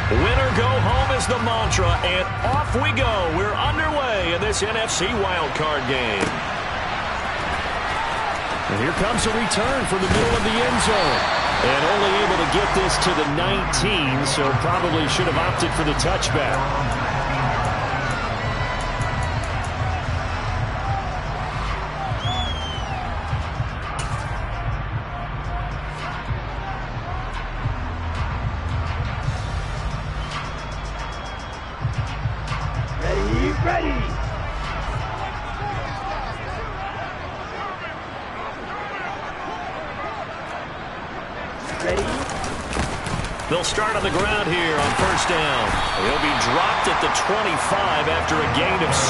Win or go home is the mantra, and off we go. We're underway in this NFC wildcard game. And here comes a return from the middle of the end zone. And only able to get this to the 19, so probably should have opted for the touchback. They'll start on the ground here on first down. He'll be dropped at the 25 after a gain of 6.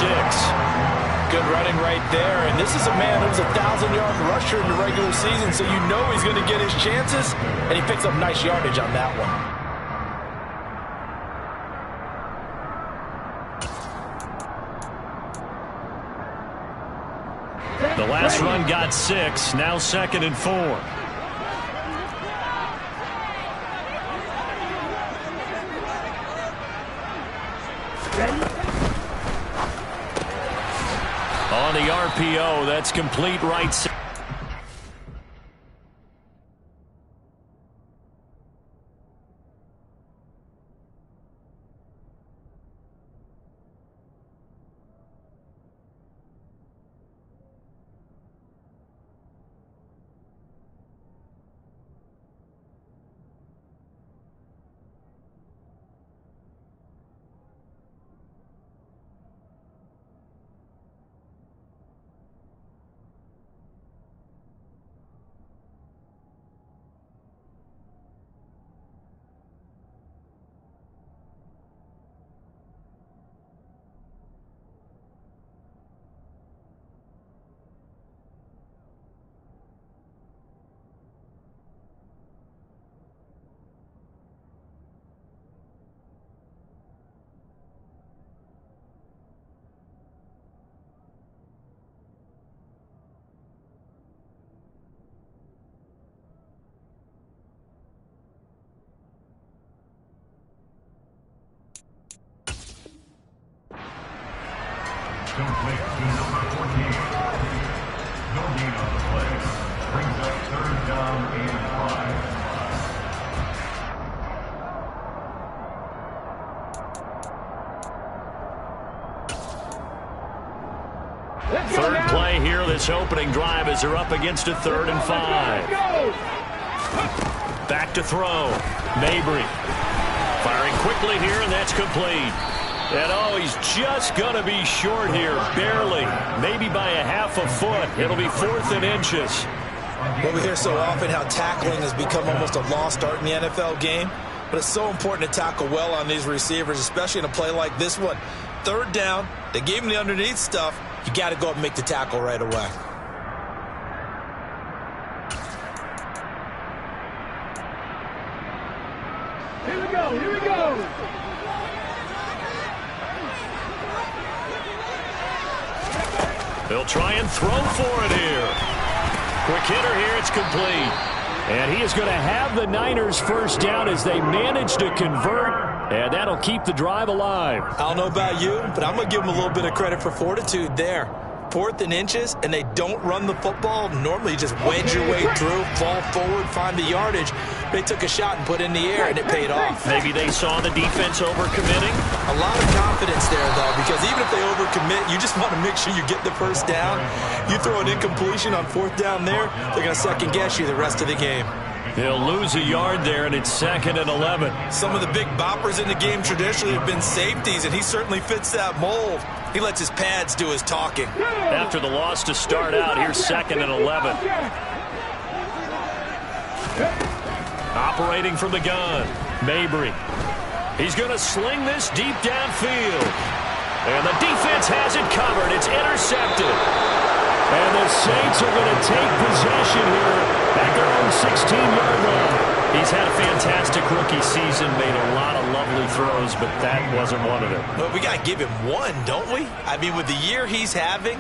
Good running right there. And this is a man who was a 1,000-yard rusher in the regular season, so you know he's going to get his chances. And he picks up nice yardage on that one. The last run got 6. Now 2nd and 4. On the RPO, that's complete right side. Complete to number 14. No gain on the play. Brings up 3rd down and 5. Third play here, this opening drive, as they're up against a 3rd and 5. Back to throw. Mabry firing quickly here, and that's complete. And oh, he's just going to be short here, barely, maybe by a half a foot. It'll be 4th and inches. Well, we hear so often how tackling has become almost a lost art in the NFL game, but it's so important to tackle well on these receivers, especially in a play like this one. 3rd down, they gave him the underneath stuff. You got to go up and make the tackle right away. Here we go, here we go. They'll try and throw for it here. Quick hitter here, it's complete. And he is going to have the Niners first down as they manage to convert, and that'll keep the drive alive. I don't know about you, but I'm going to give them a little bit of credit for fortitude there. 4th and inches, and they don't run the football. Normally, you just wedge your way through, fall forward, find the yardage. They took a shot and put it in the air, and it paid off. Maybe they saw the defense overcommitting. A lot of confidence there, though, because even if they overcommit, you just want to make sure you get the first down. You throw an incompletion on 4th down there, they're going to second-guess you the rest of the game. They'll lose a yard there, and it's 2nd and 11. Some of the big boppers in the game traditionally have been safeties, and he certainly fits that mold. He lets his pads do his talking. After the loss to start out, here's 2nd and 11. Operating from the gun, Mabry. He's going to sling this deep downfield. And the defense has it covered. It's intercepted. And the Saints are going to take possession here at their own 16-yard line. He's had a fantastic rookie season, made a lot of lovely throws, but that wasn't one of them. Well, we got to give him one, don't we? I mean, with the year he's having,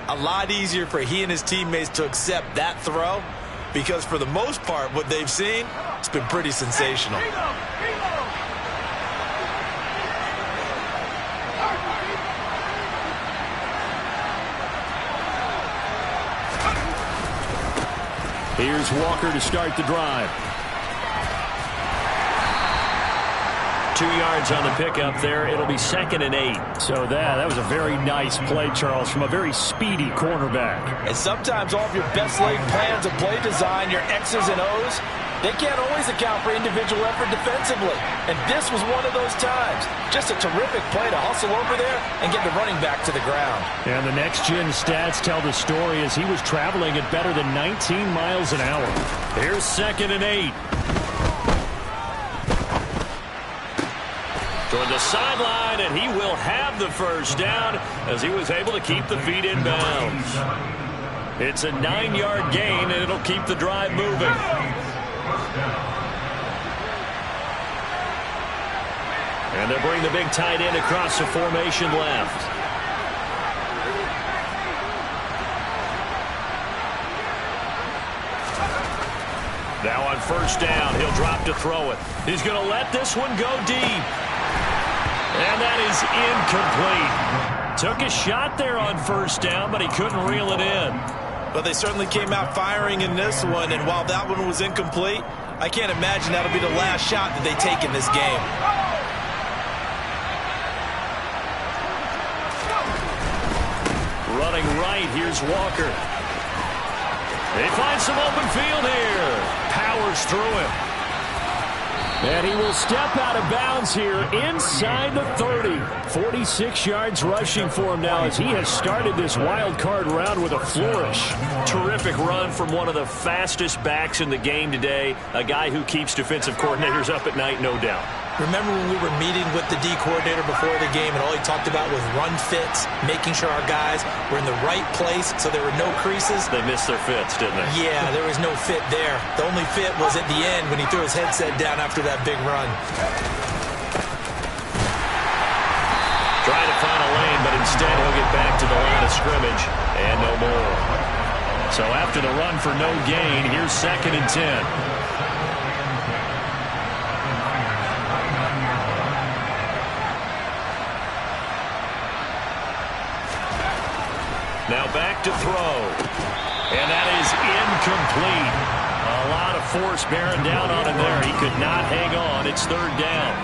a lot easier for he and his teammates to accept that throw, because for the most part, what they've seen, it's been pretty sensational. Here's Walker to start the drive. 2 yards on the pickup there. It'll be 2nd and 8. So that was a very nice play, Charles, from a very speedy cornerback. And sometimes all of your best laid plans of play design, your X's and O's, they can't always account for individual effort defensively. And this was one of those times. Just a terrific play to hustle over there and get the running back to the ground. And the next-gen stats tell the story as he was traveling at better than 19 miles an hour. Here's 2nd and 8. Toward the sideline, and he will have the first down as he was able to keep the feet in bounds. It's a 9-yard gain, and it'll keep the drive moving. And they'll bring the big tight end across the formation left. Now on first down, he'll drop to throw it. He's going to let this one go deep. And that is incomplete. Took a shot there on first down, but he couldn't reel it in. But they certainly came out firing in this one, and while that one was incomplete, I can't imagine that'll be the last shot that they take in this game. Running right, here's Walker. They find some open field here. Powers through him. And he will step out of bounds here inside the 30. 46 yards rushing for him now as he has started this wild card round with a flourish. Terrific run from one of the fastest backs in the game today. A guy who keeps defensive coordinators up at night, no doubt. Remember when we were meeting with the D coordinator before the game and all he talked about was run fits, making sure our guys were in the right place so there were no creases? They missed their fits, didn't they? Yeah, there was no fit there. The only fit was at the end when he threw his headset down after that big run. Trying to find a lane, but instead he'll get back to the line of scrimmage and no more. So after the run for no gain, here's 2nd and 10. Now back to throw. And that is incomplete. A lot of force bearing down on him there. He could not hang on. It's 3rd down.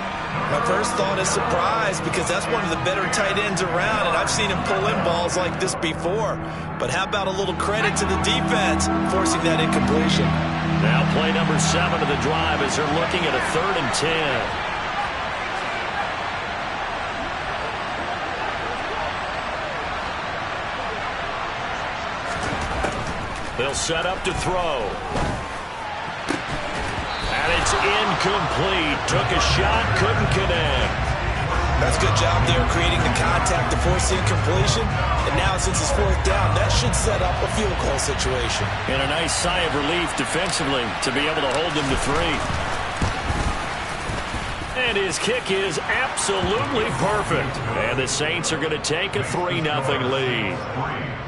My first thought is surprise because that's one of the better tight ends around, and I've seen him pull in balls like this before. But how about a little credit to the defense forcing that incompletion? Now play number 7 of the drive as they're looking at a 3rd and 10. They'll set up to throw. And it's incomplete. Took a shot, couldn't connect. That's a good job there creating the contact to force the incompletion. And now since it's 4th down, that should set up a field goal situation. And a nice sigh of relief defensively to be able to hold them to 3. And his kick is absolutely perfect. And the Saints are going to take a 3-0 lead.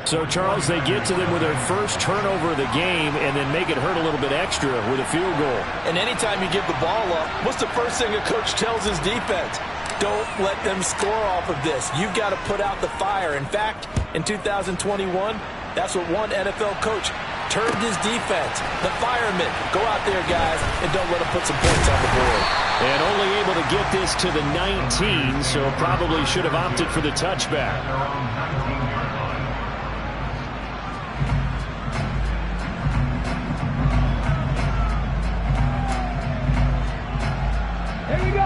So, Charles, they get to them with their first turnover of the game and then make it hurt a little bit extra with a field goal. And anytime you give the ball up, what's the first thing a coach tells his defense? Don't let them score off of this. You've got to put out the fire. In fact, in 2021, that's what one NFL coach termed his defense. The firemen. Go out there, guys, and don't let them put some points on the board. And only able to get this to the 19, so probably should have opted for the touchback.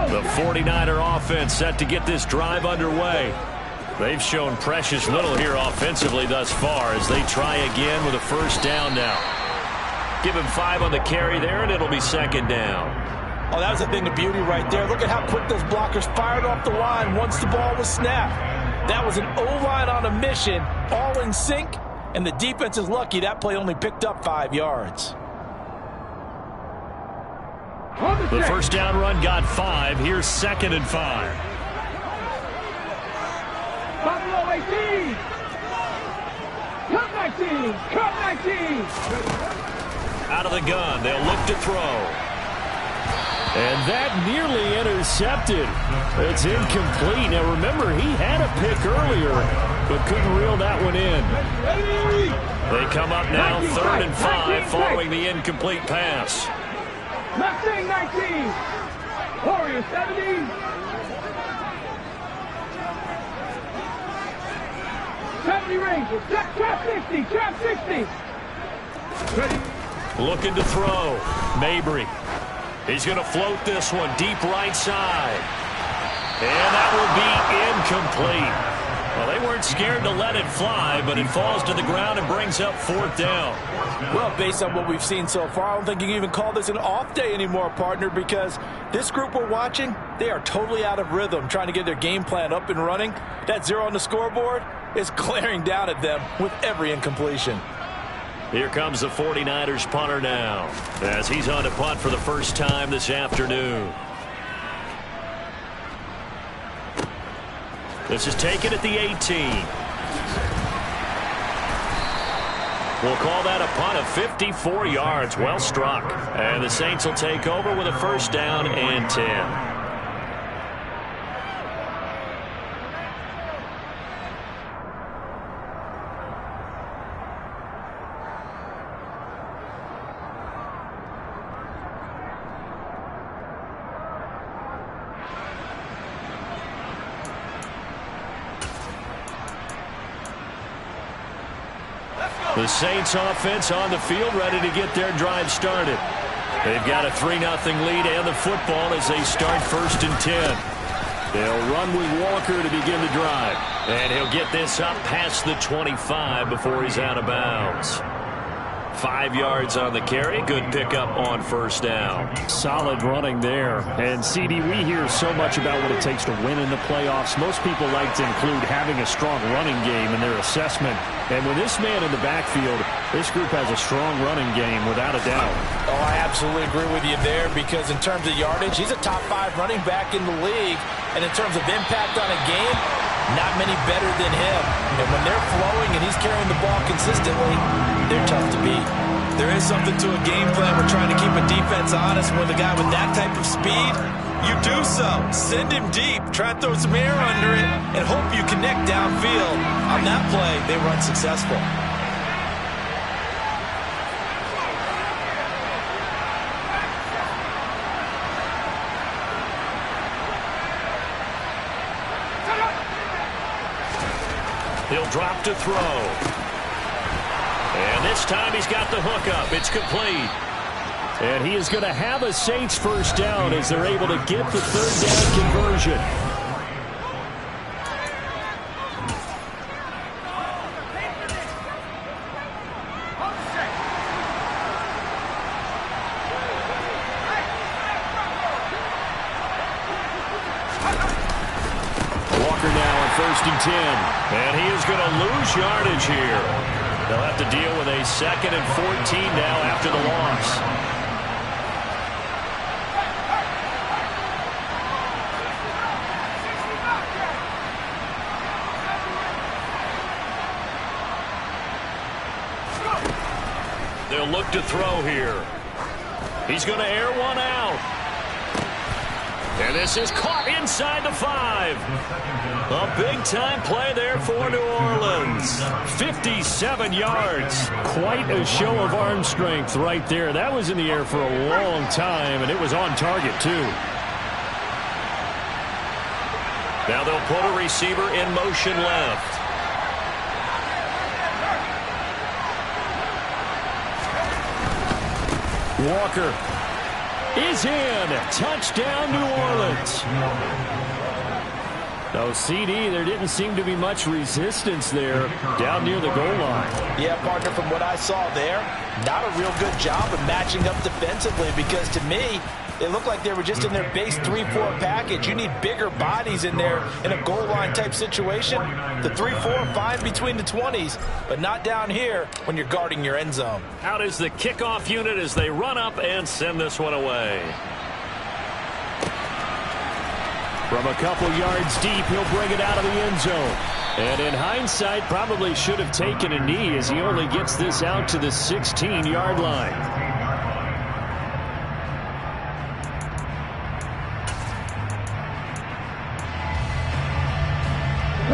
The 49er offense set to get this drive underway. They've shown precious little here offensively thus far as they try again with a first down now. Give him 5 on the carry there, and it'll be 2nd down. Oh, that was a thing of beauty right there. Look at how quick those blockers fired off the line once the ball was snapped. That was an O-line on a mission, all in sync, and the defense is lucky that play only picked up 5 yards. The first down run got 5. Here's 2nd and 5. Buffalo 18. Cut 19. Cut 19. Out of the gun. They'll look to throw. And that nearly intercepted. It's incomplete. Now, remember, he had a pick earlier, but couldn't reel that one in. They come up now 3rd and 5 following the incomplete pass. Mustang 19. Warrior 70. 70 Rangers. Trap 60. Trap 60. Ready. Looking to throw. Mabry. He's going to float this one deep right side. And that will be incomplete. Well, they weren't scared to let it fly, but it falls to the ground and brings up 4th down. Well, based on what we've seen so far, I don't think you can even call this an off day anymore, partner, because this group we're watching, they are totally out of rhythm, trying to get their game plan up and running. That 0 on the scoreboard is glaring down at them with every incompletion. Here comes the 49ers punter now, as he's on to punt for the first time this afternoon. This is taken at the 18. We'll call that a punt of 54 yards. Well struck. And the Saints will take over with a 1st down and 10. The Saints offense on the field, ready to get their drive started. They've got a 3-0 lead and the football as they start 1st and 10. They'll run with Walker to begin the drive. And he'll get this up past the 25 before he's out of bounds. 5 yards on the carry. Good pickup on 1st down. Solid running there. And, CD, we hear so much about what it takes to win in the playoffs. Most people like to include having a strong running game in their assessment. And with this man in the backfield, this group has a strong running game without a doubt. Oh, I absolutely agree with you there, because in terms of yardage, he's a top 5 running back in the league. And in terms of impact on a game, not many better than him. And when they're flowing and he's carrying the ball consistently, they're tough to beat. There is something to a game plan. We're trying to keep a defense honest. With a guy with that type of speed, you do so. Send him deep. Try to throw some air under it and hope you connect downfield. On that play, they run successful. He'll drop to throw. And this time he's got the hook up. It's complete. And he is going to have a Saints 1st down as they're able to get the 3rd down conversion. Walker now on 1st and 10. And he is going to lose yardage here. They'll have to deal with a 2nd and 14 now after the loss. They'll look to throw here. He's going to air one out. And this is caught inside the 5. A big-time play there for New Orleans. 57 yards. Quite a show of arm strength right there. That was in the air for a long time, and it was on target, too. Now they'll put a receiver in motion left. Walker is in. Touchdown, New Orleans. No, CD, there didn't seem to be much resistance there down near the goal line. Yeah, partner, from what I saw there, not a real good job of matching up defensively, because to me, it looked like they were just in their base 3-4 package. You need bigger bodies in there in a goal line type situation. The 3-4 fine between the 20s, but not down here when you're guarding your end zone. Out is the kickoff unit as they run up and send this one away. From a couple yards deep, he'll bring it out of the end zone. And in hindsight, probably should have taken a knee as he only gets this out to the 16-yard line.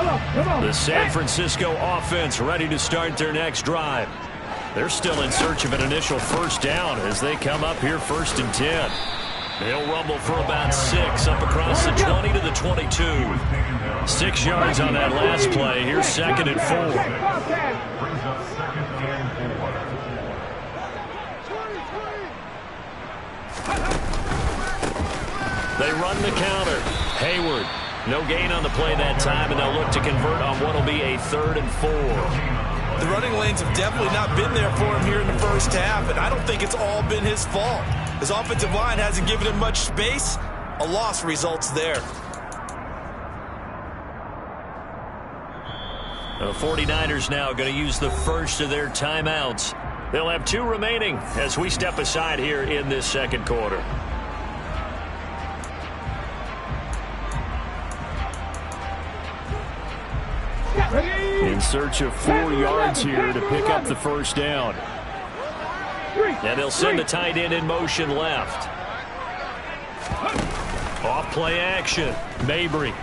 The San Francisco offense ready to start their next drive. They're still in search of an initial first down as they come up here 1st and 10. They'll rumble for about 6 up across the 20 to the 22. 6 yards on that last play. Here's 2nd and 4. Brings up 2nd and 4. They run the counter. Hayward, no gain on the play that time, and they'll look to convert on what will be a 3rd and 4. The running lanes have definitely not been there for him here in the first half, and I don't think it's all been his fault. His offensive line hasn't given him much space. A loss results there. The 49ers now going to use the first of their timeouts. They'll have 2 remaining as we step aside here in this 2nd quarter. In search of 4 yards here to pick up the first down. And they'll send the tight end in motion left. Off play action. Mabry.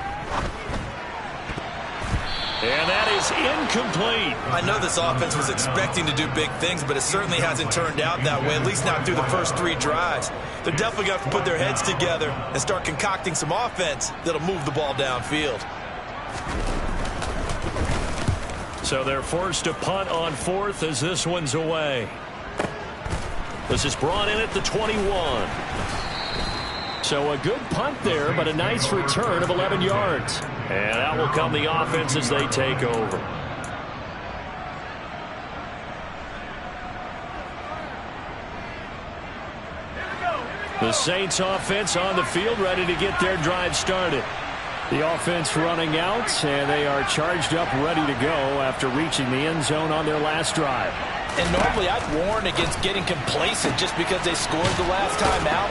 And that is incomplete. I know this offense was expecting to do big things, but it certainly hasn't turned out that way, at least not through the first 3 drives. They're definitely going to have to put their heads together and start concocting some offense that'll move the ball downfield. So they're forced to punt on 4th as this one's away. This is brought in at the 21. So a good punt there, but a nice return of 11 yards. And out will come the offense as they take over. The Saints offense on the field ready to get their drive started. The offense running out, and they are charged up, ready to go after reaching the end zone on their last drive. And normally I'd warn against getting complacent just because they scored the last time out.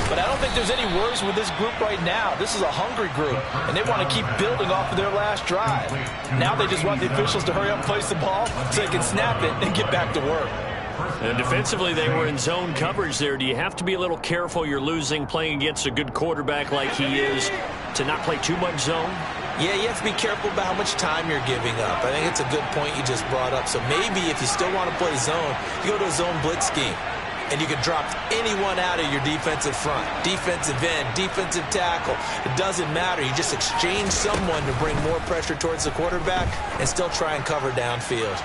But I don't think there's any worries with this group right now. This is a hungry group, and they want to keep building off of their last drive. Now they just want the officials to hurry up and place the ball so they can snap it and get back to work. And defensively, they were in zone coverage there. Do you have to be a little careful you're losing playing against a good quarterback like he is to not play too much zone? Yeah, you have to be careful about how much time you're giving up. I think it's a good point you just brought up. So maybe if you still want to play zone, you go to a zone blitz scheme. And you can drop anyone out of your defensive front. Defensive end, defensive tackle. It doesn't matter. You just exchange someone to bring more pressure towards the quarterback and still try and cover downfield.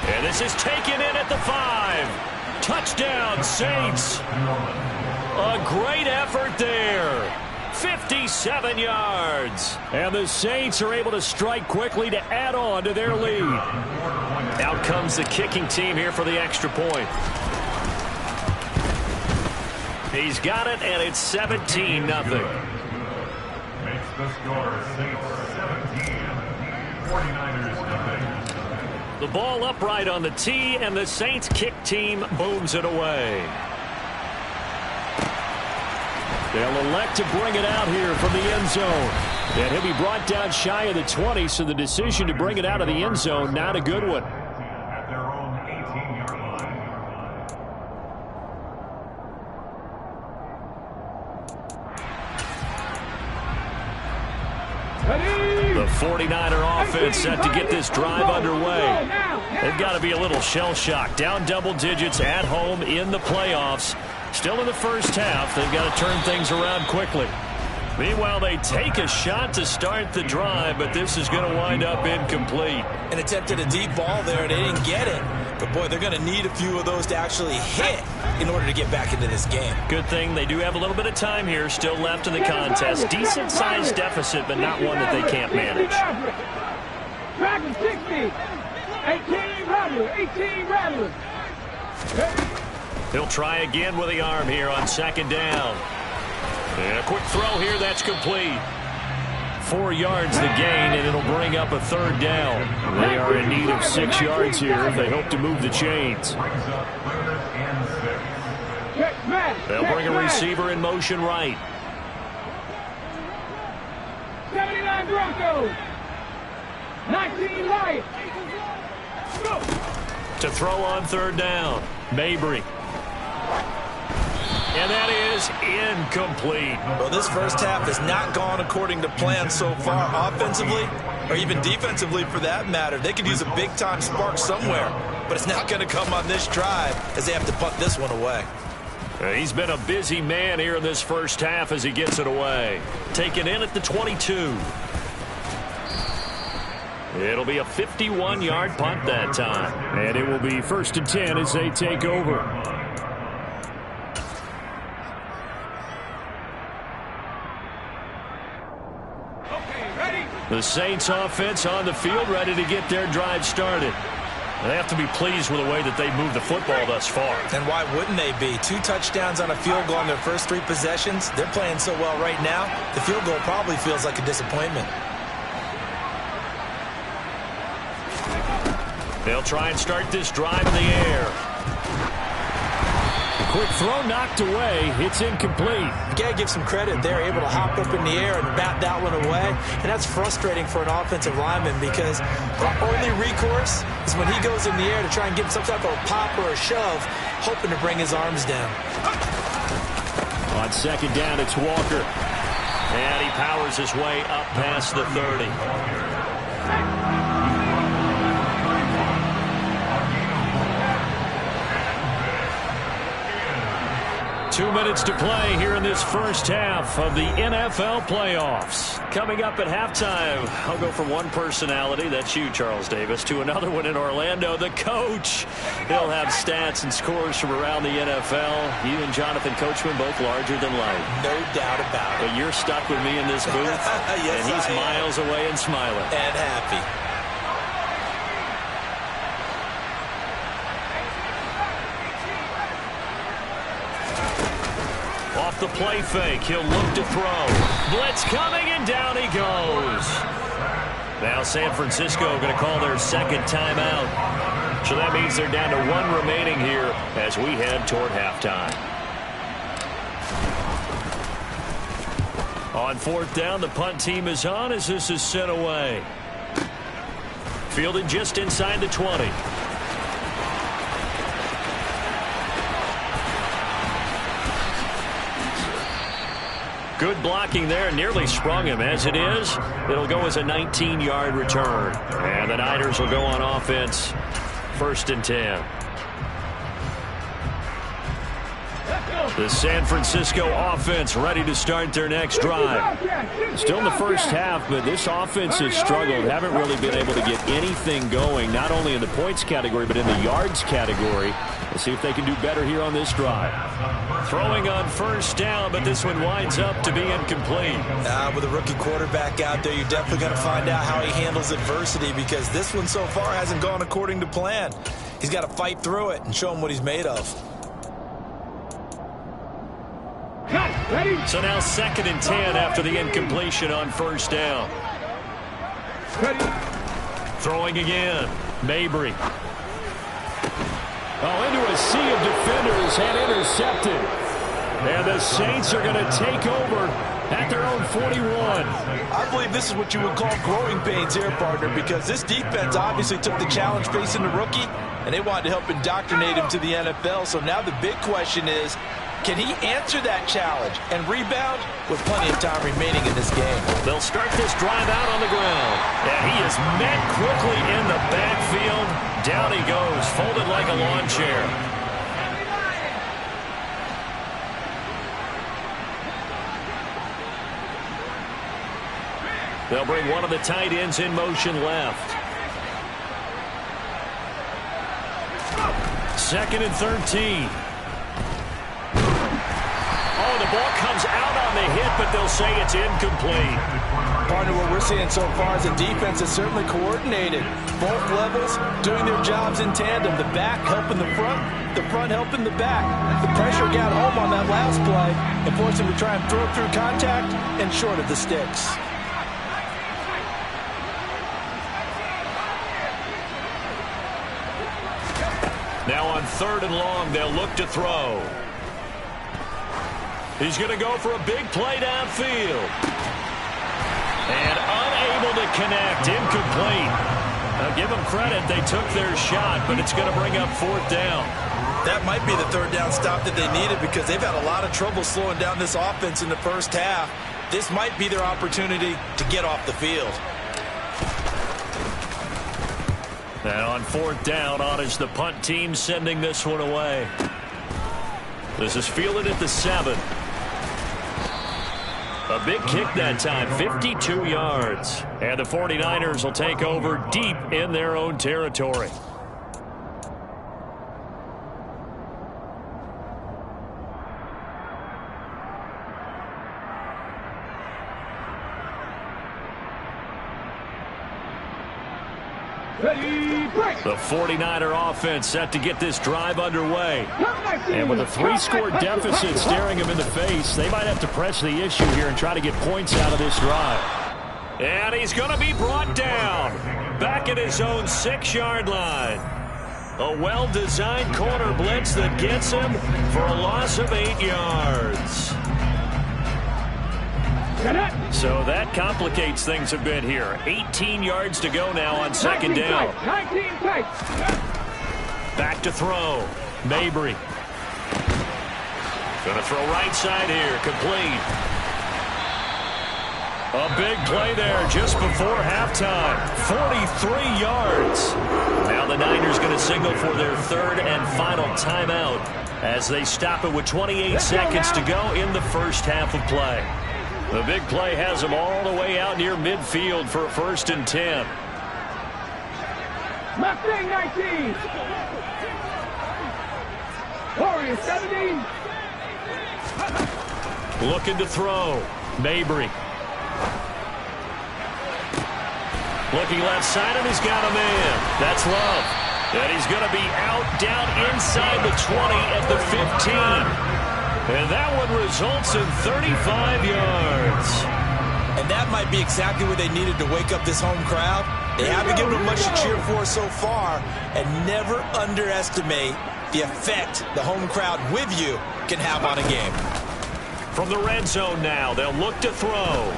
And this is taken in at the 5. Touchdown, Saints. A great effort there. 57 yards. And the Saints are able to strike quickly to add on to their lead. Out comes the kicking team here for the extra point. He's got it, and it's 17-0. Makes the score Saints 17, 49ers nothing. The ball upright on the tee, and the Saints kick team booms it away. They'll elect to bring it out here from the end zone. And he'll be brought down shy of the 20, so the decision to bring it out of the end zone, not a good one. At their own 18-yard line. The 49er offense set to get this drive underway. They've got to be a little shell-shocked. Down double digits at home in the playoffs. Still in the first half. They've got to turn things around quickly. Meanwhile, they take a shot to start the drive, but this is going to wind up incomplete. An attempt at a deep ball there, and they didn't get it. But, boy, they're going to need a few of those to actually hit in order to get back into this game. Good thing they do have a little bit of time here still left in the contest. Decent-sized deficit, but not one that they can't manage. Back in 60. 18 rattlers. He'll try again with the arm here on 2nd down. And a quick throw here, that's complete. 4 yards the gain, and it'll bring up a 3rd down. They are in need of 6 yards here if they hope to move the chains. They'll bring a receiver in motion right. 79 Broncos. 19 Lions. To throw on 3rd down, Mabry. And that is incomplete. Well, this first half has not gone according to plan so far offensively, or even defensively for that matter. They could use a big-time spark somewhere, but it's not going to come on this drive as they have to punt this one away. He's been a busy man here in this first half as he gets it away. Taken in at the 22. It'll be a 51-yard punt that time. And it will be 1st and 10 as they take over. The Saints offense on the field, ready to get their drive started. They have to be pleased with the way that they've moved the football thus far. And why wouldn't they be? 2 touchdowns on a field goal on their first 3 possessions. They're playing so well right now, the field goal probably feels like a disappointment. They'll try and start this drive in the air. Quick throw knocked away. It's incomplete. You got to give some credit. They're able to hop up in the air and bat that one away. And that's frustrating for an offensive lineman because the only recourse is when he goes in the air to try and get some type of a pop or a shove, hoping to bring his arms down. On 2nd down, it's Walker. And he powers his way up past the 30. 2 minutes to play here in this first half of the NFL playoffs. Coming up at halftime, I'll go from one personality, that's you, Charles Davis, to another one in Orlando, the coach. He'll have stats and scores from around the NFL. You and Jonathan Coachman both larger than life. No doubt about it. But you're stuck with me in this booth, yes, and he's miles away and smiling. And happy. Off the play fake, he'll look to throw. Blitz coming, and down he goes. Now San Francisco going to call their second timeout. So that means they're down to 1 remaining here as we head toward halftime. On 4th down, the punt team is on as this is sent away. Fielded just inside the 20. Good blocking there, nearly sprung him. As it is, it'll go as a 19-yard return. And the Niners will go on offense, 1st and 10. The San Francisco offense ready to start their next drive. Still in the first half, but this offense has struggled. Haven't really been able to get anything going, not only in the points category, but in the yards category. Let's see if they can do better here on this drive. Throwing on 1st down, but this one winds up to be incomplete. With a rookie quarterback out there, you're definitely going to find out how he handles adversity because this one so far hasn't gone according to plan. He's got to fight through it and show him what he's made of. So now 2nd and 10 after the incompletion on 1st down. Throwing again. Mabry. Into a sea of defenders and intercepted. And the Saints are going to take over at their own 41. I believe this is what you would call growing pains here, partner, because this defense obviously took the challenge facing the rookie, and they wanted to help indoctrinate him to the NFL. So now the big question is, can he answer that challenge and rebound with plenty of time remaining in this game? They'll start this drive out on the ground. And he is met quickly in the backfield. Down he goes, folded like a lawn chair. They'll bring one of the tight ends in motion left. 2nd and 13. The ball comes out on the hit, but they'll say it's incomplete. Partner, what we're seeing so far is a defense that's certainly coordinated. Both levels doing their jobs in tandem. The back helping the front helping the back. The pressure got home on that last play and forced him to try and throw through contact and short of the sticks. Now on 3rd and long, they'll look to throw. He's going to go for a big play downfield. And unable to connect. Incomplete. Now give them credit. They took their shot, but it's going to bring up 4th down. That might be the third down stop that they needed because they've had a lot of trouble slowing down this offense in the first half. This might be their opportunity to get off the field. And on fourth down, on is the punt team sending this one away. This is fielded at the 7. A big kick that time, 52 yards. And the 49ers will take over deep in their own territory. The 49er offense set to get this drive underway. And with a 3-score deficit staring them in the face, they might have to press the issue here and try to get points out of this drive. And he's going to be brought down back at his own 6-yard line. A well-designed corner blitz that gets him for a loss of 8 yards. So that complicates things a bit here. 18 yards to go now on second down. Back to throw. Mabry. Going to throw right side here. Complete. A big play there just before halftime. 43 yards. Now the Niners going to signal for their third and final timeout as they stop it with 28 seconds to go in the first half of play. The big play has them all the way out near midfield for a 1st and 10. Mustang 19. Warriors 17. Looking to throw. Mabry. Looking left side, and he's got a man. That's Love. And he's going to be out down inside the 20 at the 15. And that one results in 35 yards. And that might be exactly what they needed to wake up this home crowd. They haven't given them much to cheer for so far, and never underestimate the effect the home crowd with you can have on a game. From the red zone now, they'll look to throw.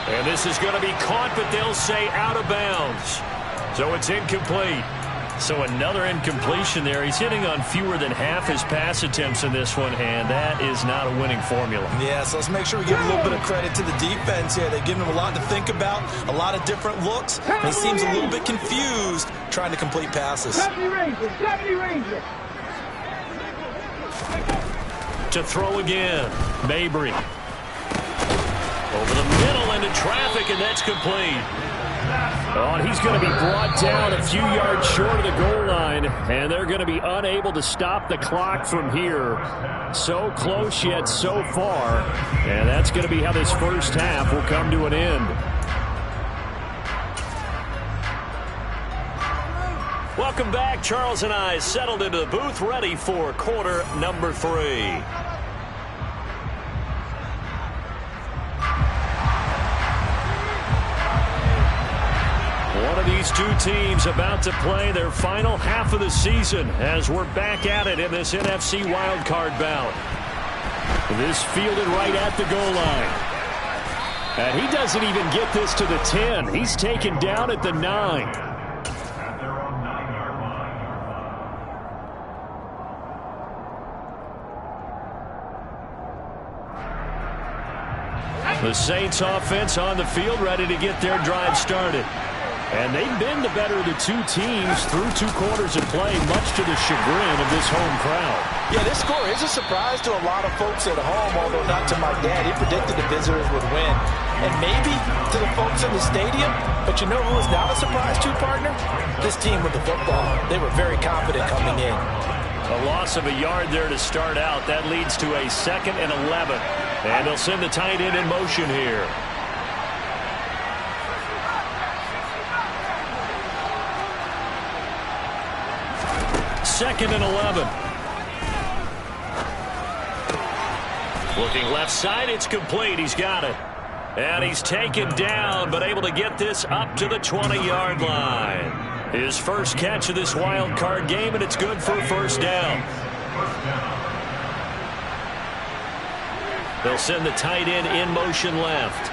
And this is going to be caught, but they'll say out of bounds. So it's incomplete. So another incompletion there. He's hitting on fewer than half his pass attempts in this one, and that is not a winning formula. Yeah, so let's make sure we give a little bit of credit to the defense here. They've given him a lot to think about, a lot of different looks, and he seems a little bit confused trying to complete passes. 70 Rangers. To throw again, Mabry. Over the middle into traffic, and that's complete. Oh, and he's going to be brought down a few yards short of the goal line, and they're going to be unable to stop the clock from here. So close yet so far, and that's going to be how this first half will come to an end. Welcome back. Charles and I settled into the booth, ready for quarter number 3. One of these two teams about to play their final half of the season as we're back at it in this NFC wildcard bout. This fielded right at the goal line. And he doesn't even get this to the 10. He's taken down at the 9. The Saints offense on the field ready to get their drive started. And they've been the better of the two teams through 2 quarters of play, much to the chagrin of this home crowd. Yeah, this score is a surprise to a lot of folks at home, although not to my dad. He predicted the visitors would win. And maybe to the folks in the stadium, but you know who is not a surprise to, partner? This team with the football. They were very confident coming in. A loss of a yard there to start out. That leads to a 2nd and 11. And they'll send the tight end in motion here. Second and 11. Looking left side, it's complete. He's got it. And he's taken down, but able to get this up to the 20-yard line. His first catch of this wild card game, and it's good for a 1st down. They'll send the tight end in motion left.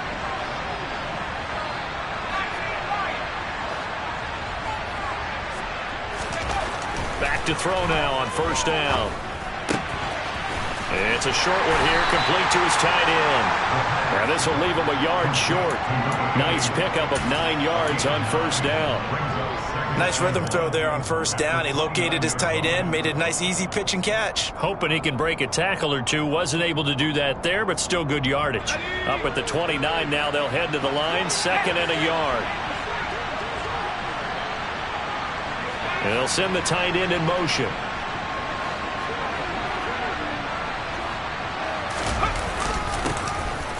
to throw now on first down. It's a short one here, complete to his tight end. And this will leave him a yard short. Nice pickup of 9 yards on first down. Nice rhythm throw there on first down. He located his tight end, made it a nice easy pitch and catch. Hoping he can break a tackle or two. Wasn't able to do that there, but still good yardage. Up at the 29 now, they'll head to the line, 2nd and a yard. They'll send the tight end in motion.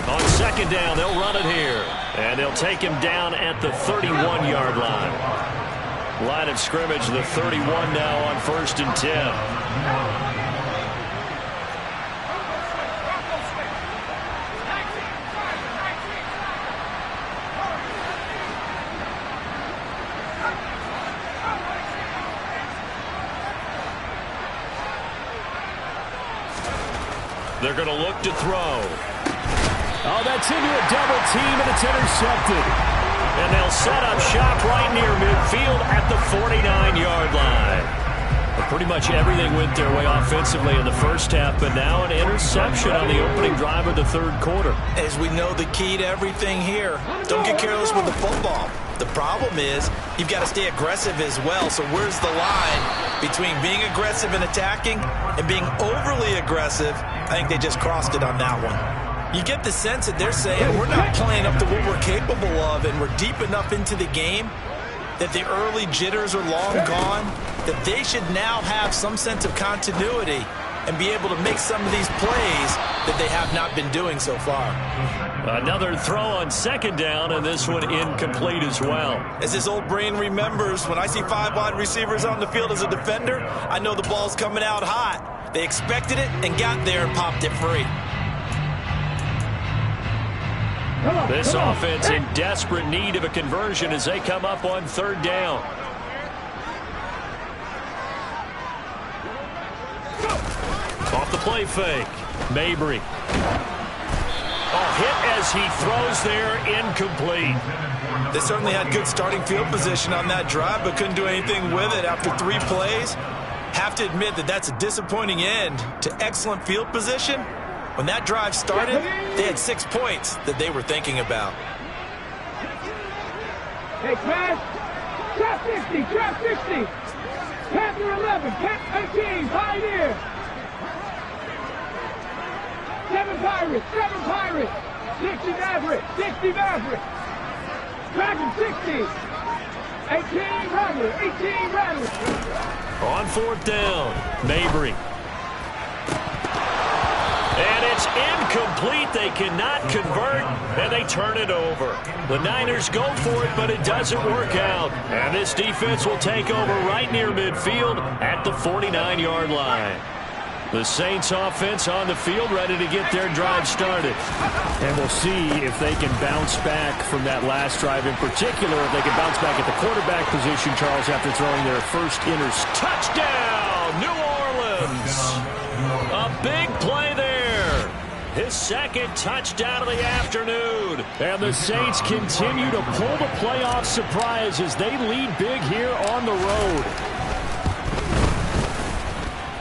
On 2nd down, they'll run it here. And they'll take him down at the 31-yard line. Line of scrimmage, the 31 now on 1st and 10. They're going to look to throw. Oh, that's into a double team, and it's intercepted. And they'll set up shop right near midfield at the 49-yard line. Pretty much everything went their way offensively in the first half, but now an interception on the opening drive of the 3rd quarter. As we know, the key to everything here, don't get careless with the football. The problem is you've got to stay aggressive as well. So where's the line between being aggressive and attacking and being overly aggressive? I think they just crossed it on that one. You get the sense that they're saying we're not playing up to what we're capable of, and we're deep enough into the game that the early jitters are long gone, that they should now have some sense of continuity and be able to make some of these plays that they have not been doing so far. Another throw on 2nd down, and this one incomplete as well. As this old brain remembers, when I see 5 wide receivers on the field as a defender, I know the ball's coming out hot. They expected it and got there and popped it free. This offense in desperate need of a conversion as they come up on 3rd down. Off the play fake. Mabry. Hit as he throws there, incomplete. They certainly had good starting field position on that drive, but couldn't do anything with it after 3 plays. Have to admit that that's a disappointing end to excellent field position. When that drive started, they had 6 points that they were thinking about. Hey, Chris. Trap 60, trap 60. Panther 11, Panther 18, Pioneer. 7 Pirates, 7 Pirates. 60 Maverick, 60 Maverick. Dragon 60. 18 Rattler, 18 Rattler. On 4th down, Mabry. And it's incomplete. They cannot convert, and they turn it over. The Niners go for it, but it doesn't work out. And this defense will take over right near midfield at the 49-yard line. The Saints offense on the field, ready to get their drive started. And we'll see if they can bounce back from that last drive in particular, if they can bounce back at the quarterback position, Charles, after throwing their first interception. Touchdown, New Orleans. A big play there. His 2nd touchdown of the afternoon. And the Saints continue to pull the playoff surprise as they lead big here on the road.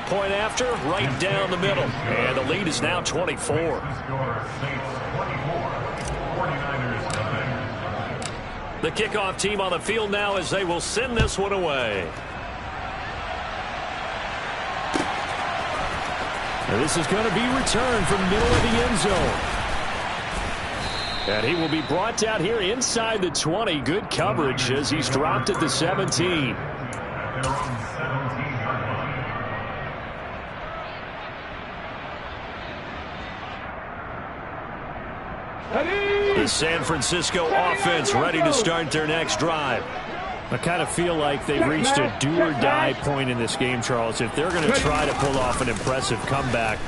Point after, right down the middle. And the lead is now 24. The kickoff team on the field now as they will send this one away. And this is going to be returned from the middle of the end zone. And he will be brought down here inside the 20. Good coverage as he's dropped at the 17. The San Francisco offense ready to start their next drive. I kind of feel like they've reached a do-or-die point in this game, Charles. If they're going to try to pull off an impressive comeback,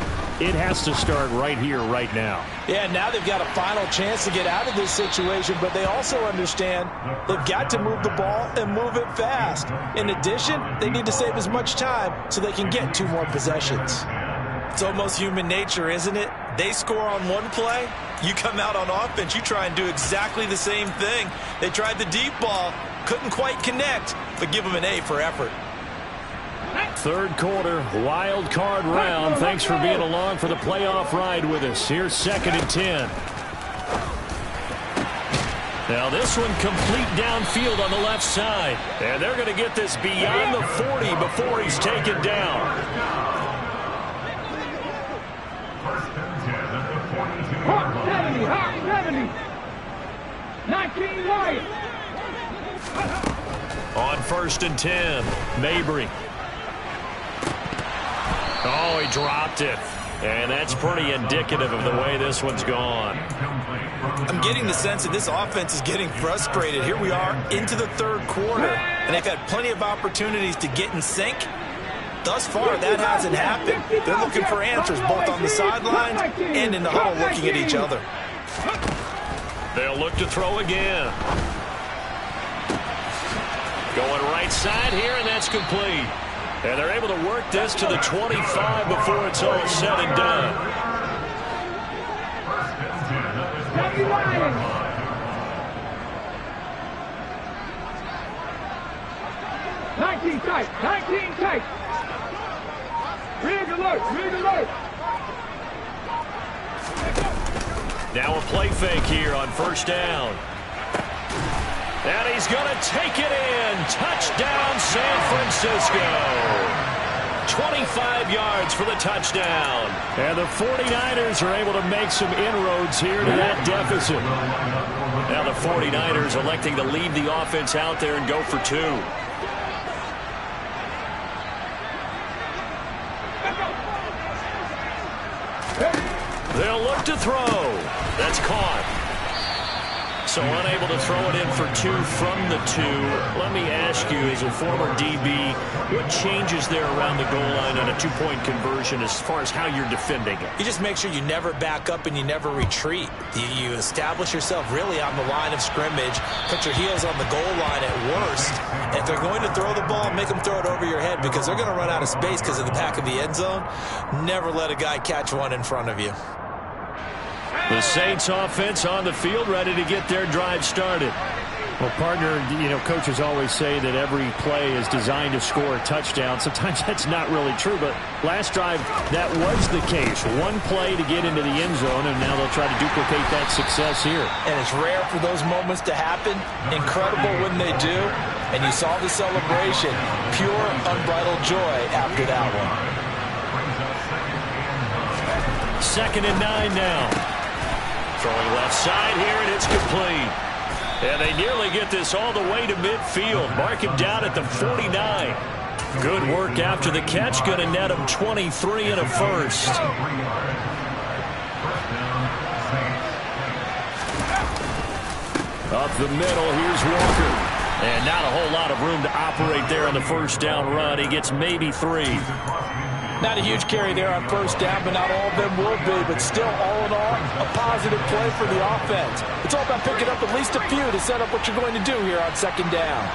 it has to start right here, right now. Yeah, now they've got a final chance to get out of this situation, but they also understand they've got to move the ball and move it fast. In addition, they need to save as much time so they can get 2 more possessions. It's almost human nature, isn't it? They score on one play, you come out on offense, you try and do exactly the same thing. They tried the deep ball, couldn't quite connect, but give them an A for effort. Third quarter, wild card round. Thanks for being along for the playoff ride with us. Here's 2nd and 10. Now this one complete downfield on the left side. And they're going to get this beyond the 40 before he's taken down. Hawk 70, Hawk 70. 19 Wyatt. On 1st and 10, Mabry. Oh, he dropped it. And that's pretty indicative of the way this one's gone. I'm getting the sense that this offense is getting frustrated. Here we are into the third quarter, and they've had plenty of opportunities to get in sync. Thus far, that hasn't happened. They're looking for answers both on the sidelines and in the huddle looking at each other. They'll look to throw again. Going right side here, and that's complete. And they're able to work this to the 25 before it's all said and done. 19 tight, 19 tight. Rig alert, rig alert. Now a play fake here on 1st down. And he's going to take it in. Touchdown, San Francisco. 25 yards for the touchdown. And the 49ers are able to make some inroads here to that deficit. Now the 49ers electing to leave the offense out there and go for 2. They'll look to throw. That's caught. So unable to throw it in for 2 from the 2. Let me ask you, as a former DB, what changes there around the goal line on a 2-point conversion as far as how you're defending it? You just make sure you never back up and you never retreat. You establish yourself really on the line of scrimmage, put your heels on the goal line at worst. And if they're going to throw the ball, make them throw it over your head because they're going to run out of space because of the back of the end zone. Never let a guy catch one in front of you. The Saints offense on the field, ready to get their drive started. Well, partner, coaches always say that every play is designed to score a touchdown. Sometimes that's not really true, but last drive, that was the case. One play to get into the end zone, and now they'll try to duplicate that success here. And it's rare for those moments to happen. Incredible when they do. And you saw the celebration. Pure, unbridled joy after that one. 2nd and 9 now. Throwing left side here, and it's complete. And they nearly get this all the way to midfield. Mark him down at the 49. Good work after the catch. Going to net him 23 and a first. Up the middle, here's Walker. And not a whole lot of room to operate there on the 1st down run. He gets maybe 3. Not a huge carry there on 1st down, but not all of them will be. But still, all in all, a positive play for the offense. It's all about picking up at least a few to set up what you're going to do here on 2nd down.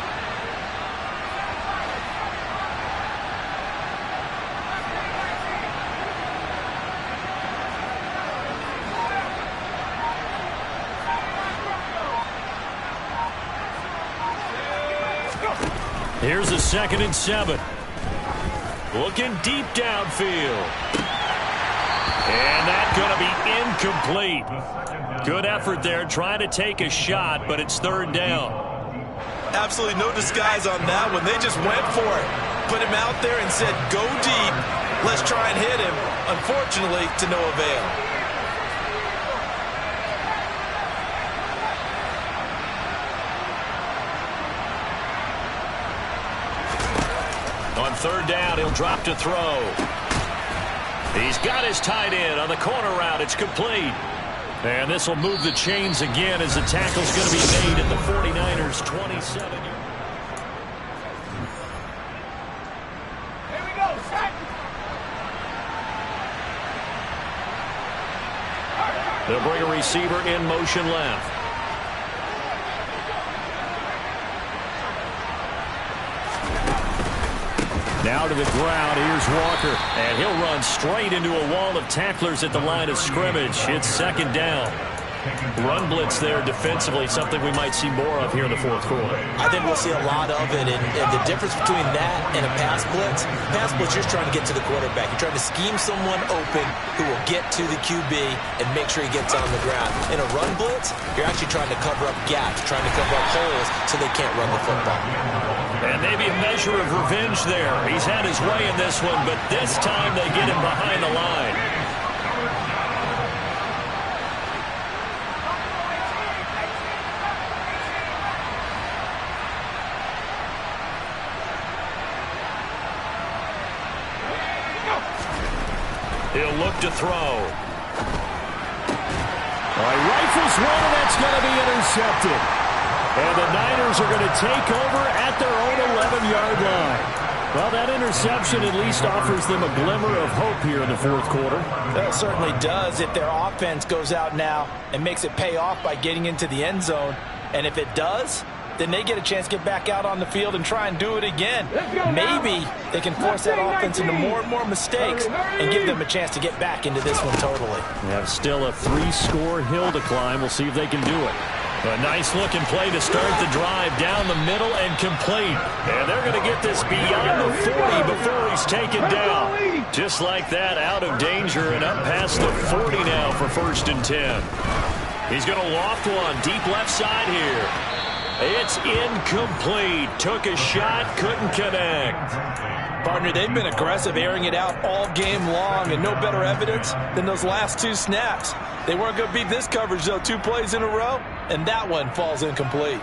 Here's a 2nd and 7. Looking deep downfield. And that's going to be incomplete. Good effort there trying to take a shot, but it's 3rd down. Absolutely no disguise on that one. They just went for it. Put him out there and said, go deep. Let's try and hit him. Unfortunately, to no avail. On 3rd down, he'll drop to throw. He's got his tight end on the corner route. It's complete. And this will move the chains again as the tackle's going to be made at the 49ers' 27. Here we go, set. They'll bring a receiver in motion left. Now to the ground, here's Walker. And he'll run straight into a wall of tacklers at the line of scrimmage. It's 2nd down. Run blitz there defensively, something we might see more of here in the fourth quarter. I think we'll see a lot of it, and the difference between that and a pass blitz, you're just trying to get to the quarterback. You're trying to scheme someone open who will get to the QB and make sure he gets on the ground. In a run blitz, you're actually trying to cover up gaps, trying to cover up holes so they can't run the football. And maybe a measure of revenge there. He's had his way in this one, but this time they get him behind the line. He'll look to throw. All right, rifles one, and that's going to be intercepted. And the Niners are going to take over at their own 11-yard line. Well, that interception at least offers them a glimmer of hope here in the fourth quarter. That certainly does if their offense goes out now and makes it pay off by getting into the end zone. And if it does, then they get a chance to get back out on the field and try and do it again. Maybe they can force that offense into more and more mistakes and give them a chance to get back into this one totally. We have still a 3-score hill to climb. We'll see if they can do it. A nice-looking play to start the drive down the middle and complete. And they're going to get this beyond the 40 before he's taken down. Just like that, out of danger and up past the 40 now for 1st and 10. He's going to loft one deep left side here. It's incomplete. Took a shot, couldn't connect. Partner, they've been aggressive, airing it out all game long, and no better evidence than those last 2 snaps. They weren't going to beat this coverage, though, 2 plays in a row, and that one falls incomplete.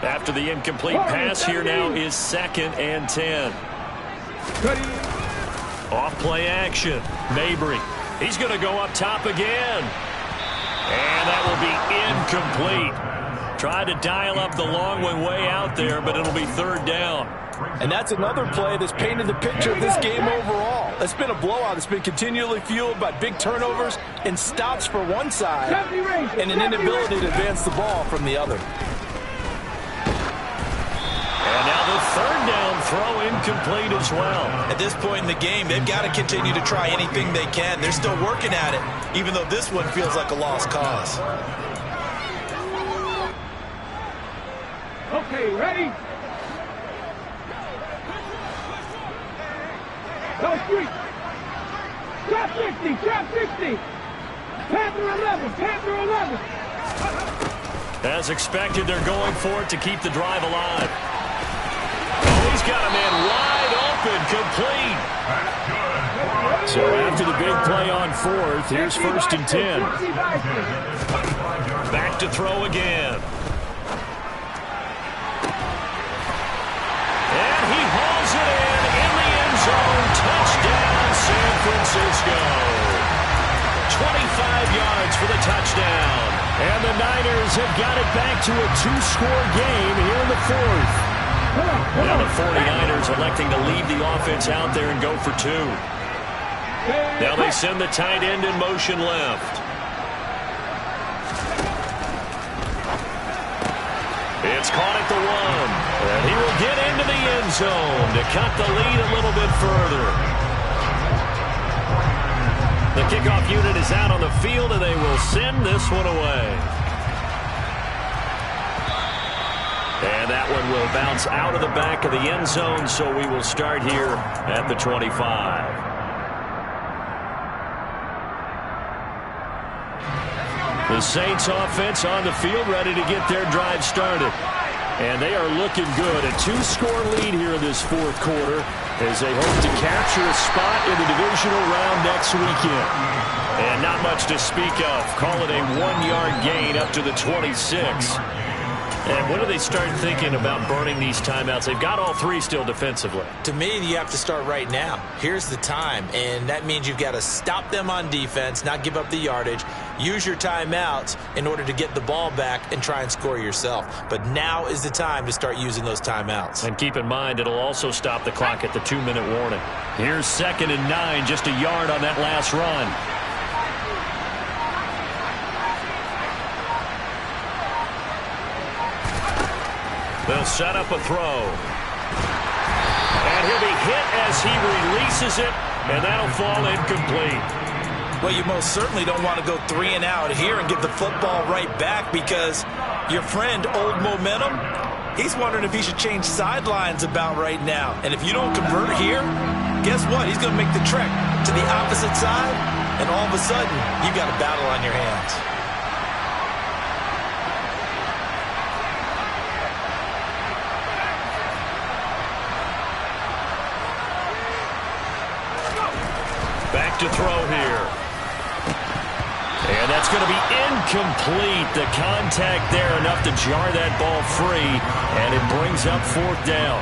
After the incomplete pass, here now is 2nd and 10. Off play action. Mabry. He's going to go up top again. And that will be incomplete. Tried to dial up the long way out there, but it'll be 3rd down. And that's another play that's painted the picture of this game overall. It's been a blowout. It's been continually fueled by big turnovers and stops for one side and an inability to advance the ball from the other. And now the 3rd down throw incomplete as well. At this point in the game, they've got to continue to try anything they can. They're still working at it, even though this one feels like a lost cause. Okay, ready? Go street. Trap 60, trap 60. Panther 11, Panther 11. As expected, they're going for it to keep the drive alive. Oh, he's got a man wide open, complete. So after the big play on 4th, here's 1st and 10. Back to throw again. And he hauls it in the end zone. Touchdown, San Francisco. 25 yards for the touchdown. And the Niners have got it back to a 2-score game here in the 4th. Now the 49ers electing to leave the offense out there and go for 2. Now they send the tight end in motion left. It's caught at the 1. And he will get into the end zone to cut the lead a little bit further. The kickoff unit is out on the field, and they will send this one away. And that one will bounce out of the back of the end zone, so we will start here at the 25. The Saints offense on the field, ready to get their drive started. And they are looking good. A 2-score lead here in this 4th quarter as they hope to capture a spot in the divisional round next weekend. And not much to speak of. Call it a 1-yard gain up to the 26. And when do they start thinking about burning these timeouts? They've got all 3 still defensively. To me, you have to start right now. Here's the time, and that means you've got to stop them on defense, not give up the yardage, use your timeouts in order to get the ball back and try and score yourself. But now is the time to start using those timeouts. And keep in mind, it'll also stop the clock at the 2-minute warning. Here's 2nd and 9, just a yard on that last run. They'll set up a throw. And he'll be hit as he releases it, and that'll fall incomplete. Well, you most certainly don't want to go 3 and out here and give the football right back, because your friend, Old Momentum, he's wondering if he should change sidelines about right now. And if you don't convert here, guess what? He's going to make the trek to the opposite side, and all of a sudden, you've got a battle on your hands. Back to throw here. And that's going to be incomplete. The contact there enough to jar that ball free, and it brings up 4th down.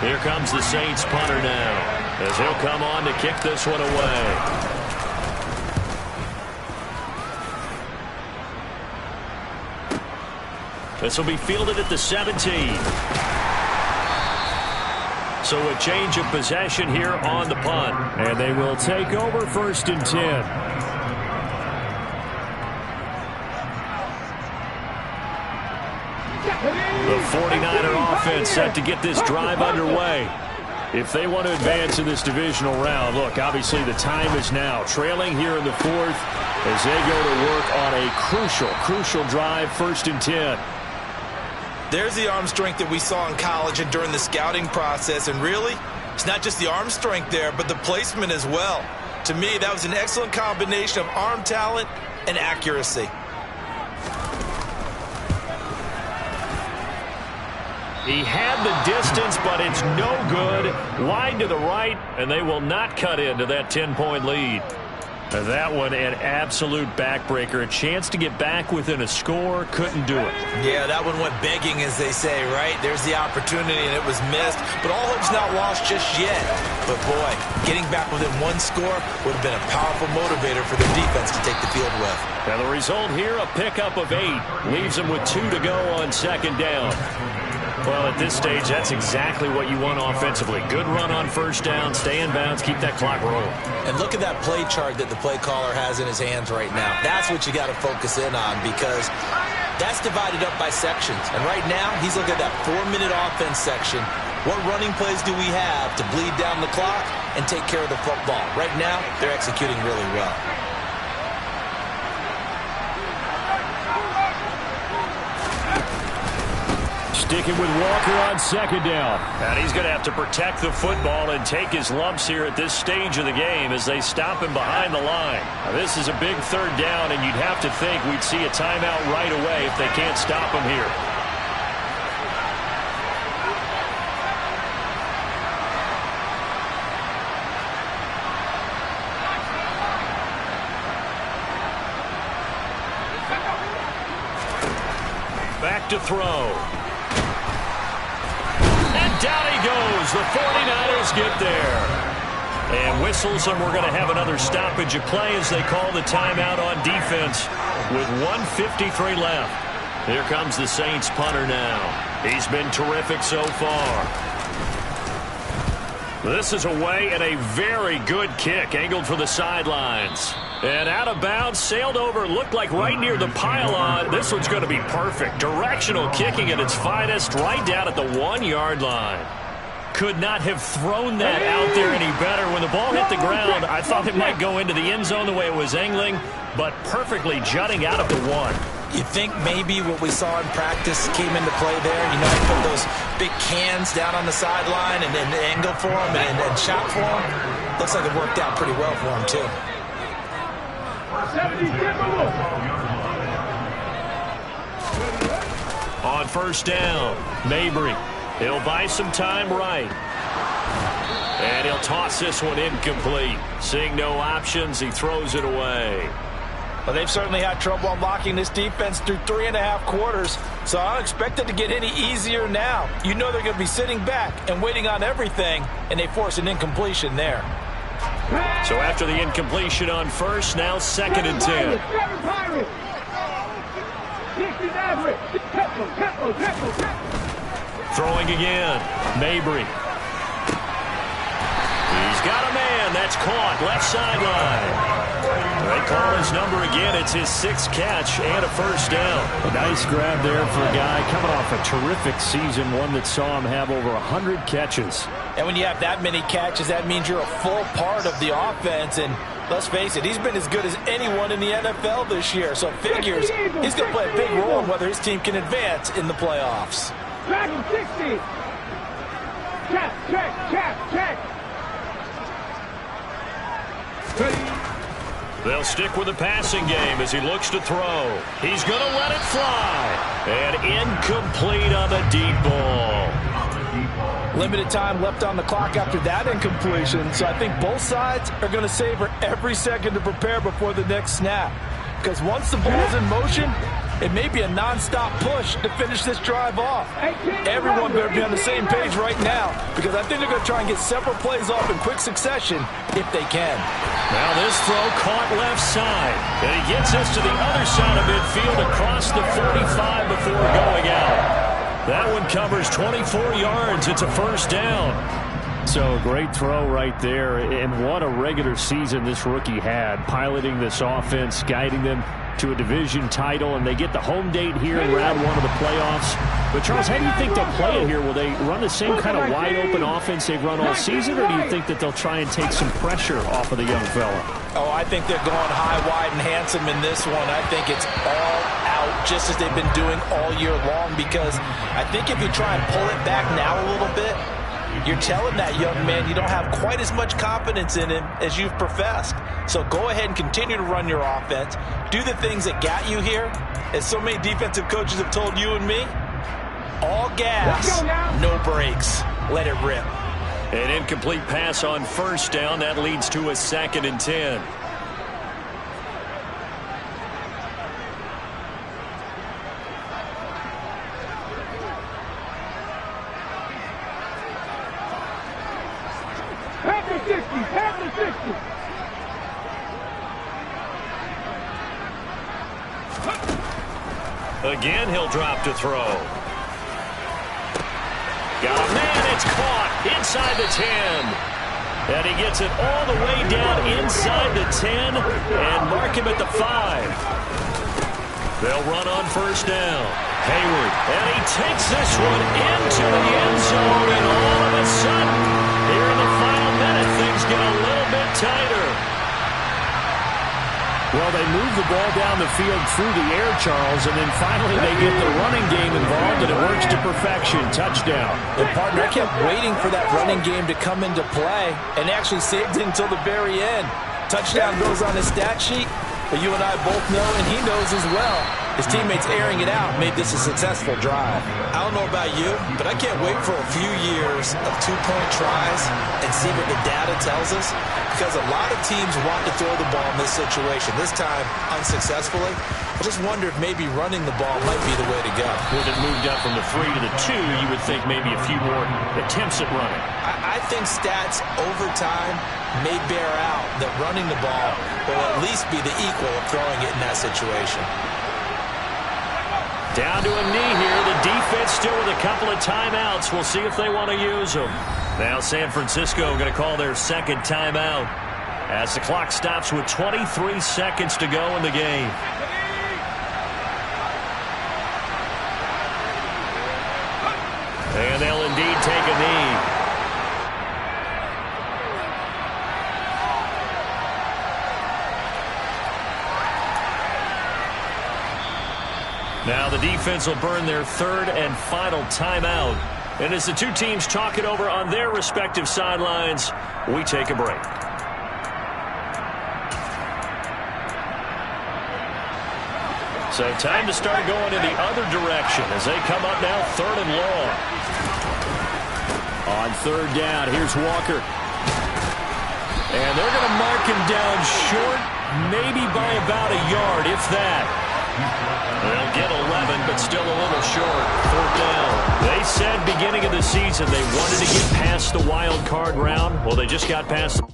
Here comes the Saints punter now, as he'll come on to kick this one away. This will be fielded at the 17. So a change of possession here on the punt. And they will take over 1st and 10. The 49er offense set to get this drive underway. If they want to advance in this divisional round, look, obviously the time is now. Trailing here in the 4th as they go to work on a crucial drive, 1st and 10. There's the arm strength that we saw in college and during the scouting process. And really, it's not just the arm strength there, but the placement as well. To me, that was an excellent combination of arm talent and accuracy. He had the distance, but it's no good. Wide to the right, and they will not cut into that 10-point lead. And that one, an absolute backbreaker. A chance to get back within a score, couldn't do it. Yeah, that one went begging, as they say, right? There's the opportunity, and it was missed. But all hope's not lost just yet. But, boy, getting back within 1 score would have been a powerful motivator for their defense to take the field with. Now the result here, a pickup of 8. Leaves them with 2 to go on 2nd down. Well, at this stage, that's exactly what you want offensively. Good run on 1st down, stay in bounds, keep that clock rolling. And look at that play chart that the play caller has in his hands right now. That's what you got to focus in on, because that's divided up by sections. And right now, he's looking at that 4-minute offense section. What running plays do we have to bleed down the clock and take care of the football? Right now, they're executing really well. Sticking with Walker on 2nd down. And he's going to have to protect the football and take his lumps here at this stage of the game as they stop him behind the line. Now, this is a big 3rd down, and you'd have to think we'd see a timeout right away if they can't stop him here. Back to throw. Down he goes. The 49ers get there. And whistles, and we're going to have another stoppage of play as they call the timeout on defense with 1:53 left. Here comes the Saints punter now. He's been terrific so far. This is away and a very good kick, angled for the sidelines. And out of bounds, sailed over, looked like right near the pylon. This one's going to be perfect. Directional kicking at its finest, right down at the 1-yard line. Could not have thrown that out there any better. When the ball hit the ground, I thought it might go into the end zone the way it was angling, but perfectly jutting out of the 1. You think maybe what we saw in practice came into play there? You know, he put those big cans down on the sideline and then angle for him and shot for him. Looks like it worked out pretty well for him, too. On 1st down, Mabry. He'll buy some time right. And he'll toss this one incomplete. Seeing no options, he throws it away. Well, they've certainly had trouble unlocking this defense through 3.5 quarters, so I don't expect it to get any easier now. You know they're going to be sitting back and waiting on everything, and they force an incompletion there. So after the incompletion on 1st, now 2nd and 10. Throwing again, Mabry. He's got a man. That's caught. Left sideline. They call his number again. It's his 6th catch and a 1st down. A nice grab there for a guy coming off a terrific season, one that saw him have over 100 catches. And when you have that many catches, that means you're a full part of the offense. And Let's face it, he's been as good as anyone in the NFL this year, so it figures he's going to play a big role in whether his team can advance in the playoffs. Back in 60. Check, check, check, check. They'll stick with the passing game as he looks to throw. He's going to let it fly. And incomplete on the deep ball. Limited time left on the clock after that incompletion, so I think both sides are going to savor every second to prepare before the next snap. Because once the ball's in motion, it may be a non-stop push to finish this drive off. Everyone better be on the same page right now, because I think they're going to try and get several plays off in quick succession if they can. Now this throw caught left side, and he gets us to the other side of midfield across the 45 before going out. That one covers 24 yards. It's a first down. So great throw right there, and what a regular season this rookie had, piloting this offense, guiding them to a division title, and they get the home date here in round one of the playoffs. But Charles, how do you think they'll play it here? Will they run the same kind of wide open offense they've run all season, or do you think that they'll try and take some pressure off of the young fella? Oh, I think they're going high, wide, and handsome in this one. I think it's all out, just as they've been doing all year long, because I think if you try and pull it back now a little bit, you're telling that young man you don't have quite as much confidence in him as you've professed. So go ahead and continue to run your offense. Do the things that got you here. As so many defensive coaches have told you and me, all gas, no brakes. Let it rip. An incomplete pass on first down. That leads to a 2nd and 10. Again, he'll drop to throw. Got a man, it's caught inside the 10. And he gets it all the way down inside the 10 and mark him at the 5. They'll run on first down. Hayward, and he takes this one into the end zone, and all of a sudden, here in the final minute, things get a little bit tighter. Well, they move the ball down the field through the air, Charles, and then finally they get the running game involved, and it works to perfection. Touchdown. And, partner, I kept waiting for that running game to come into play and actually saved it until the very end. Touchdown goes on his stat sheet, but you and I both know, and he knows as well, his teammates airing it out made this a successful drive. I don't know about you, but I can't wait for a few years of two-point tries and see what the data tells us, because a lot of teams want to throw the ball in this situation. This time, unsuccessfully. I just wonder if maybe running the ball might be the way to go. With it moved up from the 3 to the 2, you would think maybe a few more attempts at running. I think stats over time may bear out that running the ball will at least be the equal of throwing it in that situation. Down to a knee here. The defense still with a couple of timeouts. We'll see if they want to use them. Now San Francisco going to call their 2nd timeout as the clock stops with 23 seconds to go in the game. And they'll indeed take a knee. Now the defense will burn their 3rd and final timeout. And as the two teams talk it over on their respective sidelines, we take a break. So time to start going in the other direction as they come up now 3rd and long. On 3rd down, here's Walker. And they're going to mark him down short, maybe by about a yard, if that. They'll get 11, but still a little short. 4th down. They said beginning of the season they wanted to get past the wild card round. Well, they just got past the